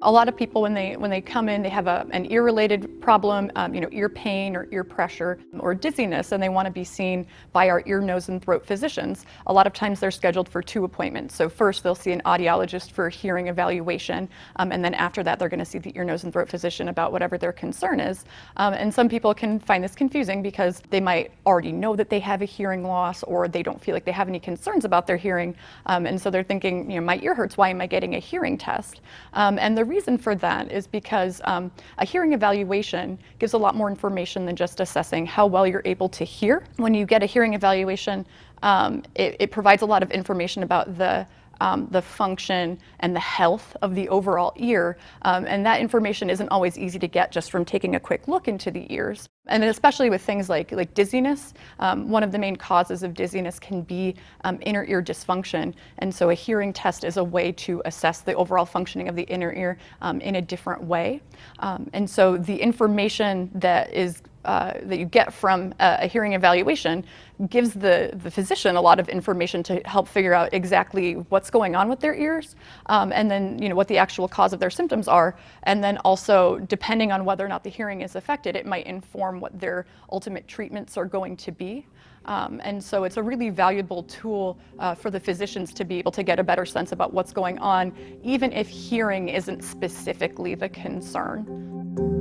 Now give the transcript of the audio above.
A lot of people, when they come in, they have an ear-related problem, ear pain or ear pressure or dizziness, and they want to be seen by our ear, nose, and throat physicians. A lot of times they're scheduled for 2 appointments. So first they'll see an audiologist for a hearing evaluation, and then after that they're going to see the ear, nose, and throat physician about whatever their concern is. And some people can find this confusing because they might already know that they have a hearing loss, or they don't feel like they have any concerns about their hearing, and so they're thinking, my ear hurts, why am I getting a hearing test? And the reason for that is because a hearing evaluation gives a lot more information than just assessing how well you're able to hear. When you get a hearing evaluation, it provides a lot of information about the function and the health of the overall ear, and that information isn't always easy to get just from taking a quick look into the ears. And especially with things like dizziness, one of the main causes of dizziness can be inner ear dysfunction, and so a hearing test is a way to assess the overall functioning of the inner ear in a different way. And so the information that you get from a hearing evaluation gives the physician a lot of information to help figure out exactly what's going on with their ears, and then what the actual cause of their symptoms are, and then also depending on whether or not the hearing is affected, it might inform what their ultimate treatments are going to be. And so it's a really valuable tool for the physicians to be able to get a better sense about what's going on, even if hearing isn't specifically the concern.